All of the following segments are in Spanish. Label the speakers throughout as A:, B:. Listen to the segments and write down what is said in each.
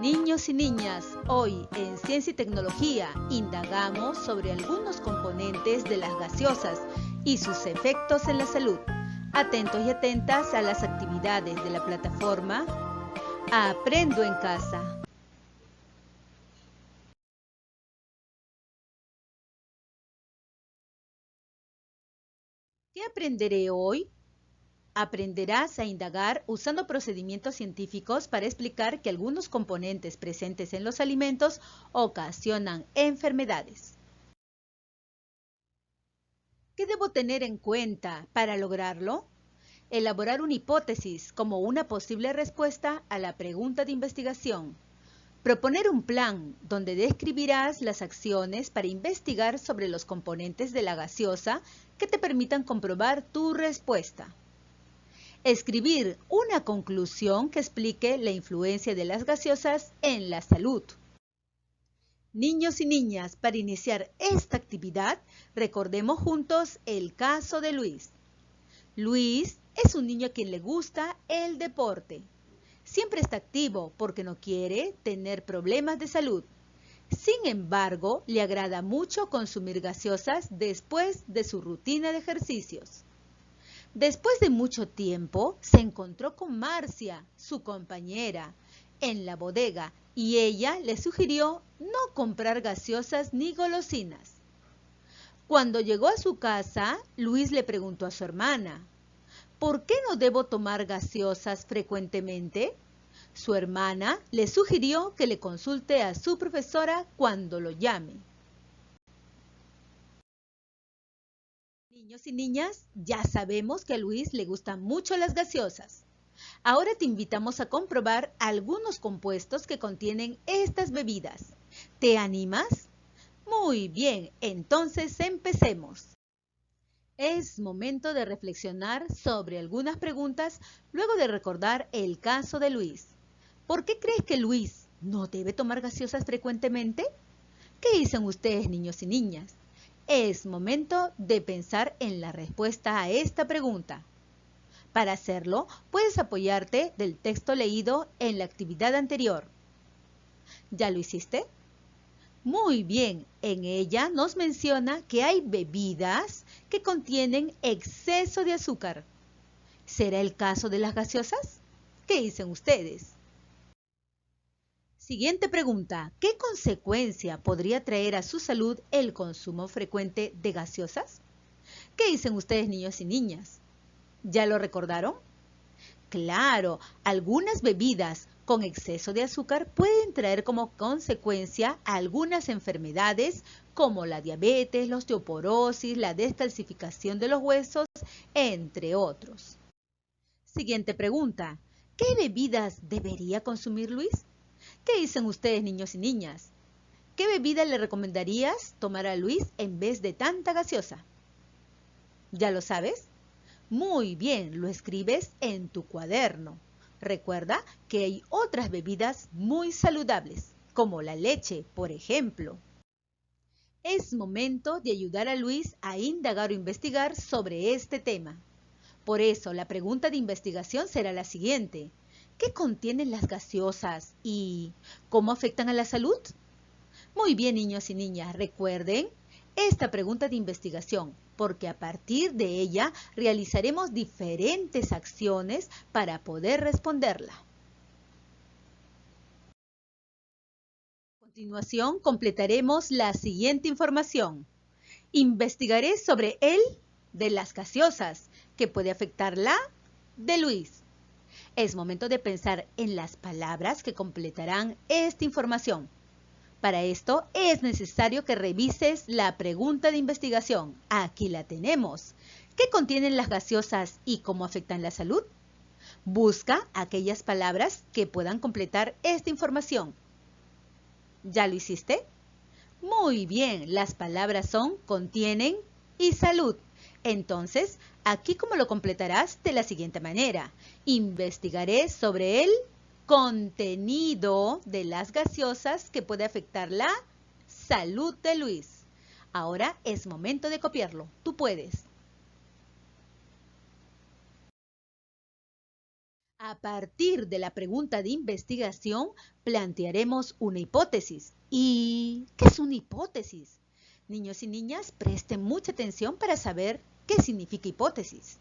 A: Niños y niñas, hoy en Ciencia y Tecnología indagamos sobre algunos componentes de las gaseosas y sus efectos en la salud. Atentos y atentas a las actividades de la plataforma Aprendo en Casa. ¿Qué aprenderé hoy? Aprenderás a indagar usando procedimientos científicos para explicar que algunos componentes presentes en los alimentos ocasionan enfermedades. ¿Qué debo tener en cuenta para lograrlo? Elaborar una hipótesis como una posible respuesta a la pregunta de investigación. Proponer un plan donde describirás las acciones para investigar sobre los componentes de la gaseosa que te permitan comprobar tu respuesta. Escribir una conclusión que explique la influencia de las gaseosas en la salud. Niños y niñas, para iniciar esta actividad, recordemos juntos el caso de Luis. Luis es un niño a quien le gusta el deporte. Siempre está activo porque no quiere tener problemas de salud. Sin embargo, le agrada mucho consumir gaseosas después de su rutina de ejercicios. Después de mucho tiempo, se encontró con Marcia, su compañera, en la bodega y ella le sugirió no comprar gaseosas ni golosinas. Cuando llegó a su casa, Luis le preguntó a su hermana, ¿por qué no debo tomar gaseosas frecuentemente? Su hermana le sugirió que le consulte a su profesora cuando lo llame. Niños y niñas, ya sabemos que a Luis le gustan mucho las gaseosas. Ahora te invitamos a comprobar algunos compuestos que contienen estas bebidas. ¿Te animas? Muy bien, entonces empecemos. Es momento de reflexionar sobre algunas preguntas luego de recordar el caso de Luis. ¿Por qué crees que Luis no debe tomar gaseosas frecuentemente? ¿Qué dicen ustedes, niños y niñas? Es momento de pensar en la respuesta a esta pregunta. Para hacerlo, puedes apoyarte del texto leído en la actividad anterior. ¿Ya lo hiciste? Muy bien, en ella nos menciona que hay bebidas que contienen exceso de azúcar. ¿Será el caso de las gaseosas? ¿Qué dicen ustedes? Siguiente pregunta, ¿qué consecuencia podría traer a su salud el consumo frecuente de gaseosas? ¿Qué dicen ustedes, niños y niñas? ¿Ya lo recordaron? Claro, algunas bebidas con exceso de azúcar pueden traer como consecuencia algunas enfermedades como la diabetes, la osteoporosis, la descalcificación de los huesos, entre otros. Siguiente pregunta, ¿qué bebidas debería consumir Luis? ¿Qué dicen ustedes, niños y niñas? ¿Qué bebida le recomendarías tomar a Luis en vez de tanta gaseosa? ¿Ya lo sabes? Muy bien, lo escribes en tu cuaderno. Recuerda que hay otras bebidas muy saludables, como la leche, por ejemplo. Es momento de ayudar a Luis a indagar o investigar sobre este tema. Por eso, la pregunta de investigación será la siguiente. ¿Qué contienen las gaseosas y cómo afectan a la salud? Muy bien, niños y niñas, recuerden esta pregunta de investigación, porque a partir de ella realizaremos diferentes acciones para poder responderla. A continuación, completaremos la siguiente información. Investigaré sobre el de las gaseosas, que puede afectar la de Luis. Es momento de pensar en las palabras que completarán esta información. Para esto es necesario que revises la pregunta de investigación. Aquí la tenemos. ¿Qué contienen las gaseosas y cómo afectan la salud? Busca aquellas palabras que puedan completar esta información. ¿Ya lo hiciste? Muy bien, las palabras son contienen y salud. Entonces, aquí cómo lo completarás de la siguiente manera. Investigaré sobre el contenido de las gaseosas que puede afectar la salud de Luis. Ahora es momento de copiarlo. Tú puedes. A partir de la pregunta de investigación, plantearemos una hipótesis. ¿Y qué es una hipótesis? Niños y niñas, presten mucha atención para saber qué significa hipótesis.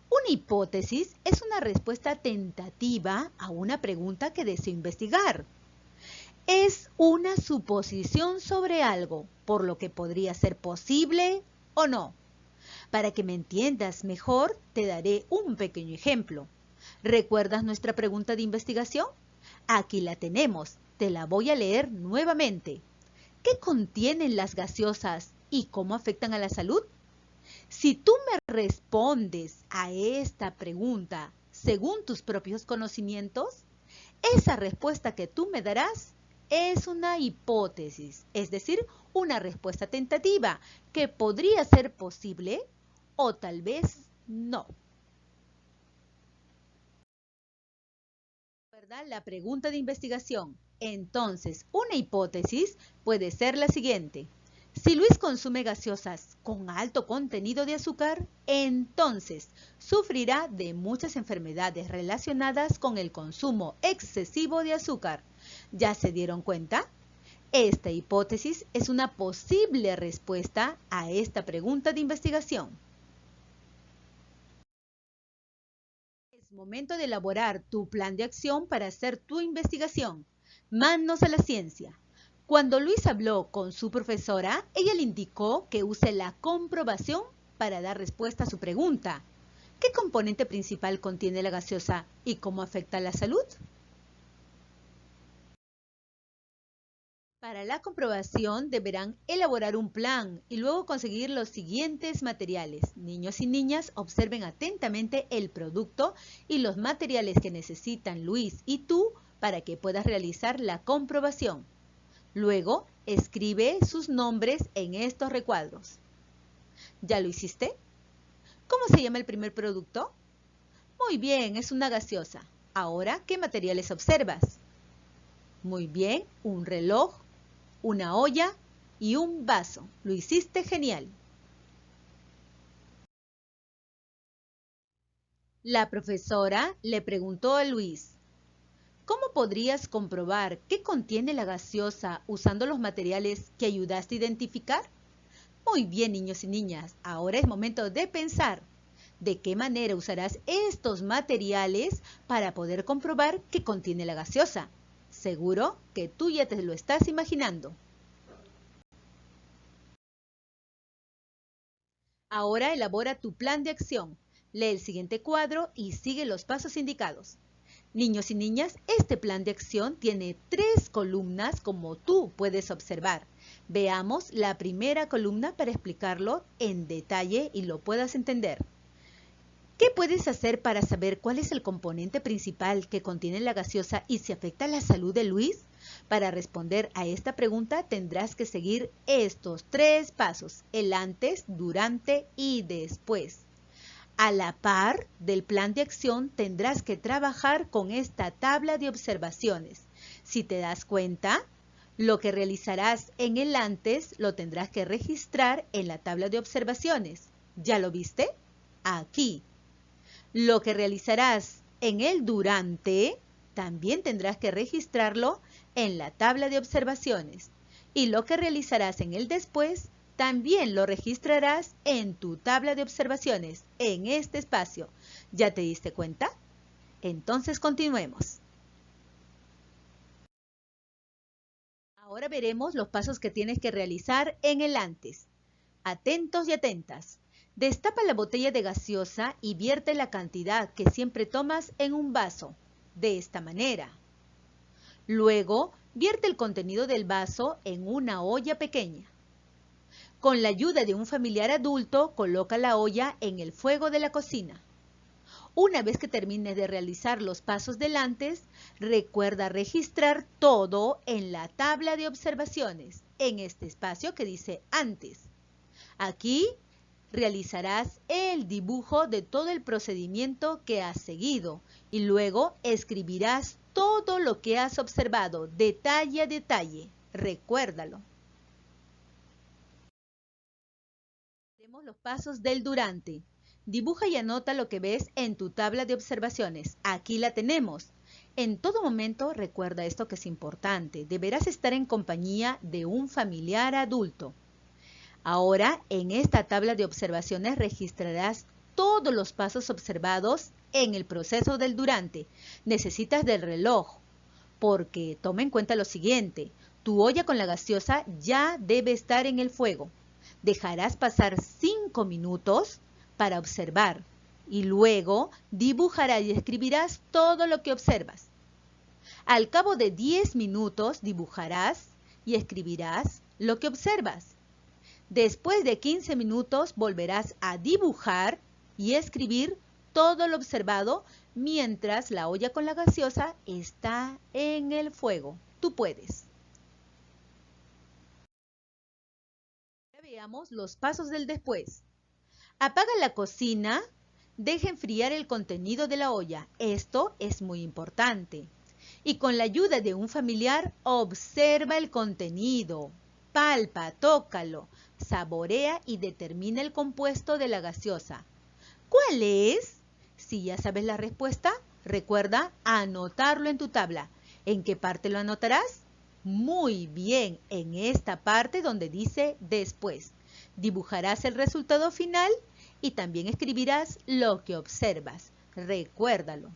A: Una hipótesis es una respuesta tentativa a una pregunta que deseo investigar. Es una suposición sobre algo, por lo que podría ser posible o no. Para que me entiendas mejor, te daré un pequeño ejemplo. ¿Recuerdas nuestra pregunta de investigación? Aquí la tenemos. Te la voy a leer nuevamente. ¿Qué contienen las gaseosas y cómo afectan a la salud? Si tú me respondes a esta pregunta según tus propios conocimientos, esa respuesta que tú me darás es una hipótesis, es decir, una respuesta tentativa que podría ser posible o tal vez no. ¿Verdad? La pregunta de investigación. Entonces, una hipótesis puede ser la siguiente. Si Luis consume gaseosas con alto contenido de azúcar, entonces sufrirá de muchas enfermedades relacionadas con el consumo excesivo de azúcar. ¿Ya se dieron cuenta? Esta hipótesis es una posible respuesta a esta pregunta de investigación. Es momento de elaborar tu plan de acción para hacer tu investigación. Manos a la ciencia. Cuando Luis habló con su profesora, ella le indicó que use la comprobación para dar respuesta a su pregunta. ¿Qué componente principal contiene la gaseosa y cómo afecta a la salud? Para la comprobación deberán elaborar un plan y luego conseguir los siguientes materiales. Niños y niñas, observen atentamente el producto y los materiales que necesitan Luis y tú para que puedas realizar la comprobación. Luego, escribe sus nombres en estos recuadros. ¿Ya lo hiciste? ¿Cómo se llama el primer producto? Muy bien, es una gaseosa. Ahora, ¿qué materiales observas? Muy bien, un reloj, una olla y un vaso. Lo hiciste genial. La profesora le preguntó a Luis, ¿cómo podrías comprobar qué contiene la gaseosa usando los materiales que ayudaste a identificar? Muy bien, niños y niñas, ahora es momento de pensar. ¿De qué manera usarás estos materiales para poder comprobar qué contiene la gaseosa? Seguro que tú ya te lo estás imaginando. Ahora elabora tu plan de acción. Lee el siguiente cuadro y sigue los pasos indicados. Niños y niñas, este plan de acción tiene 3 columnas como tú puedes observar. Veamos la primera columna para explicarlo en detalle y lo puedas entender. ¿Qué puedes hacer para saber cuál es el componente principal que contiene la gaseosa y si afecta la salud de Luis? Para responder a esta pregunta tendrás que seguir estos 3 pasos, el antes, durante y después. A la par del plan de acción tendrás que trabajar con esta tabla de observaciones. Si te das cuenta, lo que realizarás en el antes lo tendrás que registrar en la tabla de observaciones. ¿Ya lo viste? Aquí. Lo que realizarás en el durante también tendrás que registrarlo en la tabla de observaciones. Y lo que realizarás en el después también lo registrarás en tu tabla de observaciones, en este espacio. ¿Ya te diste cuenta? Entonces continuemos. Ahora veremos los pasos que tienes que realizar en el antes. Atentos y atentas. Destapa la botella de gaseosa y vierte la cantidad que siempre tomas en un vaso, de esta manera. Luego, vierte el contenido del vaso en una olla pequeña. Con la ayuda de un familiar adulto, coloca la olla en el fuego de la cocina. Una vez que termines de realizar los pasos del antes, recuerda registrar todo en la tabla de observaciones, en este espacio que dice antes. Aquí realizarás el dibujo de todo el procedimiento que has seguido y luego escribirás todo lo que has observado, detalle a detalle. Recuérdalo. Haremos los pasos del durante. Dibuja y anota lo que ves en tu tabla de observaciones. Aquí la tenemos. En todo momento recuerda esto que es importante. Deberás estar en compañía de un familiar adulto. Ahora, en esta tabla de observaciones registrarás todos los pasos observados en el proceso del durante. Necesitas del reloj, porque toma en cuenta lo siguiente. Tu olla con la gaseosa ya debe estar en el fuego. Dejarás pasar 5 minutos para observar y luego dibujarás y escribirás todo lo que observas. Al cabo de 10 minutos dibujarás y escribirás lo que observas. Después de 15 minutos volverás a dibujar y escribir todo lo observado mientras la olla con la gaseosa está en el fuego. Tú puedes. Ahora veamos los pasos del después. Apaga la cocina, deja enfriar el contenido de la olla. Esto es muy importante. Y con la ayuda de un familiar, observa el contenido. Palpa, tócalo, saborea y determina el compuesto de la gaseosa. ¿Cuál es? Si ya sabes la respuesta, recuerda anotarlo en tu tabla. ¿En qué parte lo anotarás? Muy bien, en esta parte donde dice después. Dibujarás el resultado final y también escribirás lo que observas. Recuérdalo.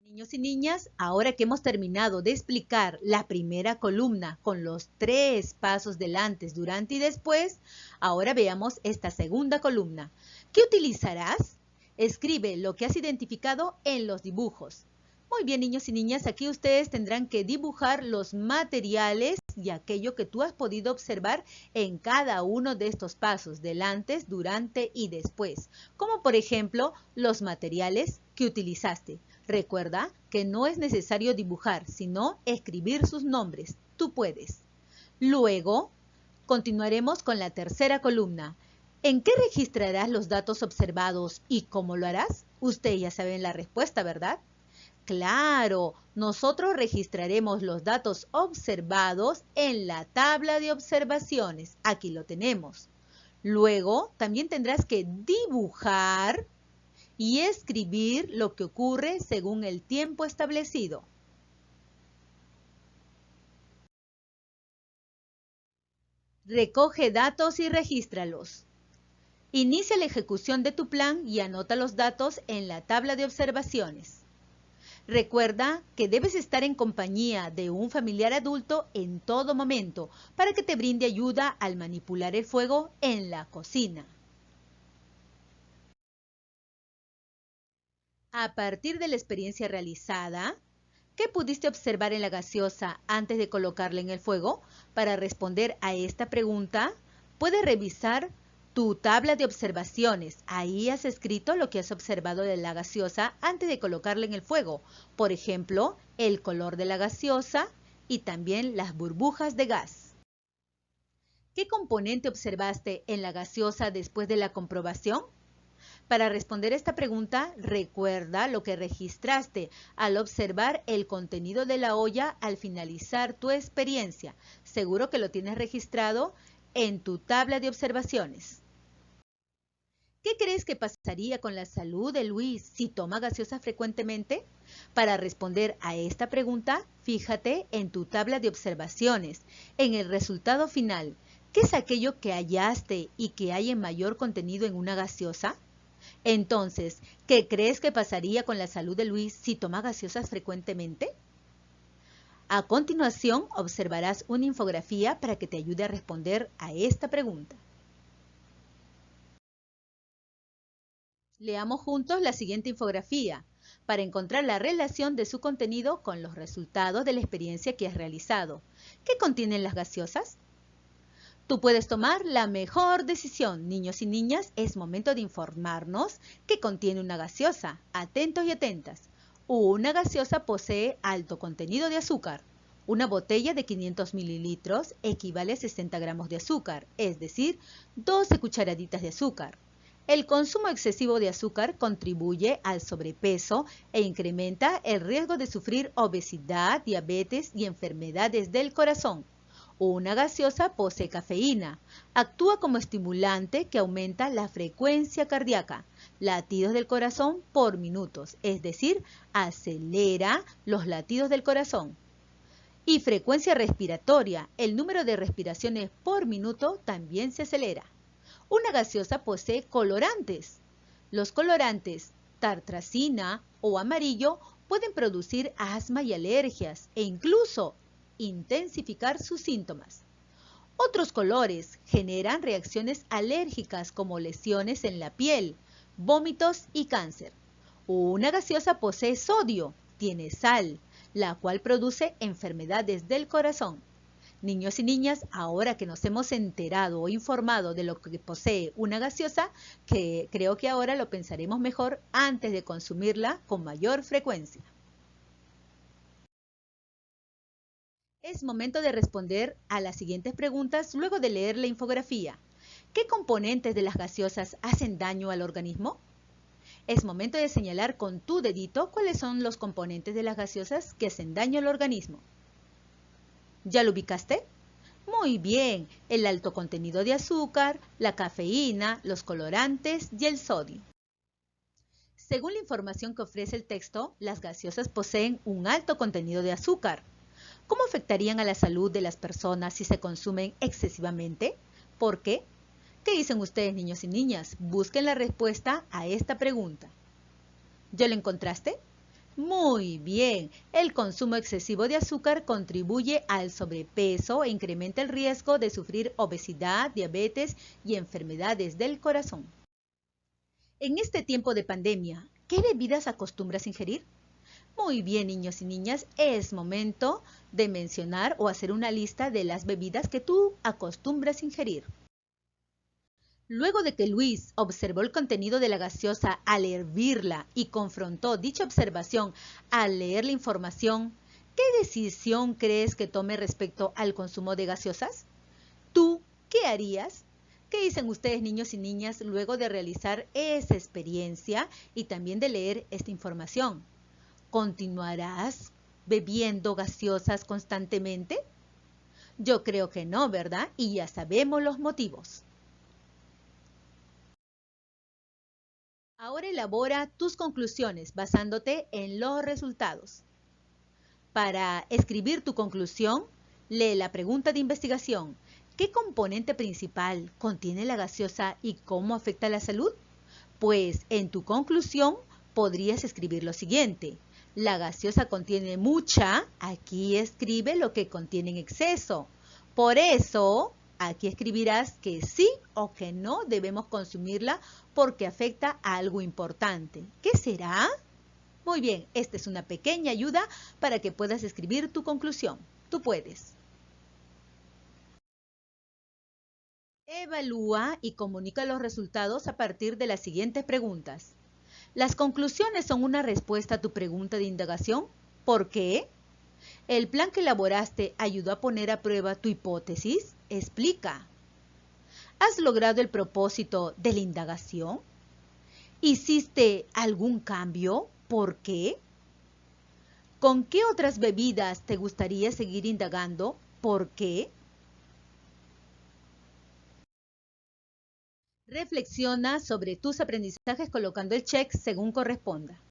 A: Niños y niñas, ahora que hemos terminado de explicar la primera columna con los 3 pasos del antes, durante y después, ahora veamos esta segunda columna. ¿Qué utilizarás? Escribe lo que has identificado en los dibujos. Muy bien, niños y niñas, aquí ustedes tendrán que dibujar los materiales y aquello que tú has podido observar en cada uno de estos pasos, del antes, durante y después, como por ejemplo los materiales que utilizaste. Recuerda que no es necesario dibujar, sino escribir sus nombres. Tú puedes. Luego, continuaremos con la tercera columna. ¿En qué registrarás los datos observados y cómo lo harás? Ustedes ya saben la respuesta, ¿verdad? Claro, nosotros registraremos los datos observados en la tabla de observaciones. Aquí lo tenemos. Luego, también tendrás que dibujar y escribir lo que ocurre según el tiempo establecido. Recoge datos y regístralos. Inicia la ejecución de tu plan y anota los datos en la tabla de observaciones. Recuerda que debes estar en compañía de un familiar adulto en todo momento para que te brinde ayuda al manipular el fuego en la cocina. A partir de la experiencia realizada, ¿qué pudiste observar en la gaseosa antes de colocarla en el fuego? Para responder a esta pregunta, puedes revisar tu tabla de observaciones. Ahí has escrito lo que has observado de la gaseosa antes de colocarla en el fuego. Por ejemplo, el color de la gaseosa y también las burbujas de gas. ¿Qué componente observaste en la gaseosa después de la comprobación? Para responder esta pregunta, recuerda lo que registraste al observar el contenido de la olla al finalizar tu experiencia. Seguro que lo tienes registrado en tu tabla de observaciones. ¿Qué crees que pasaría con la salud de Luis si toma gaseosa frecuentemente? Para responder a esta pregunta, fíjate en tu tabla de observaciones, en el resultado final. ¿Qué es aquello que hallaste y que hay en mayor contenido en una gaseosa? Entonces, ¿qué crees que pasaría con la salud de Luis si toma gaseosas frecuentemente? A continuación, observarás una infografía para que te ayude a responder a esta pregunta. Leamos juntos la siguiente infografía para encontrar la relación de su contenido con los resultados de la experiencia que has realizado. ¿Qué contienen las gaseosas? Tú puedes tomar la mejor decisión. Niños y niñas, es momento de informarnos qué contiene una gaseosa. Atentos y atentas. Una gaseosa posee alto contenido de azúcar. Una botella de 500 mililitros equivale a 60 gramos de azúcar, es decir, 12 cucharaditas de azúcar. El consumo excesivo de azúcar contribuye al sobrepeso e incrementa el riesgo de sufrir obesidad, diabetes y enfermedades del corazón. Una gaseosa posee cafeína. Actúa como estimulante que aumenta la frecuencia cardíaca, latidos del corazón por minutos, es decir, acelera los latidos del corazón. Y frecuencia respiratoria, el número de respiraciones por minuto también se acelera. Una gaseosa posee colorantes. Los colorantes, tartrazina o amarillo, pueden producir asma y alergias e incluso intensificar sus síntomas. Otros colores generan reacciones alérgicas como lesiones en la piel, vómitos y cáncer. Una gaseosa posee sodio, tiene sal, la cual produce enfermedades del corazón. Niños y niñas, ahora que nos hemos enterado o informado de lo que posee una gaseosa, que creo que ahora lo pensaremos mejor antes de consumirla con mayor frecuencia. Es momento de responder a las siguientes preguntas luego de leer la infografía. ¿Qué componentes de las gaseosas hacen daño al organismo? Es momento de señalar con tu dedito cuáles son los componentes de las gaseosas que hacen daño al organismo. ¿Ya lo ubicaste? Muy bien, el alto contenido de azúcar, la cafeína, los colorantes y el sodio. Según la información que ofrece el texto, las gaseosas poseen un alto contenido de azúcar. ¿Cómo afectarían a la salud de las personas si se consumen excesivamente? ¿Por qué? ¿Qué dicen ustedes, niños y niñas? Busquen la respuesta a esta pregunta. ¿Ya lo encontraste? Muy bien, el consumo excesivo de azúcar contribuye al sobrepeso e incrementa el riesgo de sufrir obesidad, diabetes y enfermedades del corazón. En este tiempo de pandemia, ¿qué bebidas acostumbras ingerir? Muy bien, niños y niñas, es momento de mencionar o hacer una lista de las bebidas que tú acostumbras ingerir. Luego de que Luis observó el contenido de la gaseosa al hervirla y confrontó dicha observación al leer la información, ¿qué decisión crees que tome respecto al consumo de gaseosas? ¿Tú qué harías? ¿Qué dicen ustedes, niños y niñas, luego de realizar esa experiencia y también de leer esta información? ¿Continuarás bebiendo gaseosas constantemente? Yo creo que no, ¿verdad? Y ya sabemos los motivos. Ahora elabora tus conclusiones basándote en los resultados. Para escribir tu conclusión, lee la pregunta de investigación. ¿Qué componente principal contiene la gaseosa y cómo afecta a la salud? Pues en tu conclusión podrías escribir lo siguiente. La gaseosa contiene mucha, aquí escribe lo que contiene en exceso. Por eso, aquí escribirás que sí o que no debemos consumirla porque afecta a algo importante. ¿Qué será? Muy bien, esta es una pequeña ayuda para que puedas escribir tu conclusión. Tú puedes. Evalúa y comunica los resultados a partir de las siguientes preguntas. Las conclusiones son una respuesta a tu pregunta de indagación. ¿Por qué? ¿El plan que elaboraste ayudó a poner a prueba tu hipótesis? Explica. ¿Has logrado el propósito de la indagación? ¿Hiciste algún cambio? ¿Por qué? ¿Con qué otras bebidas te gustaría seguir indagando? ¿Por qué? Reflexiona sobre tus aprendizajes colocando el check según corresponda.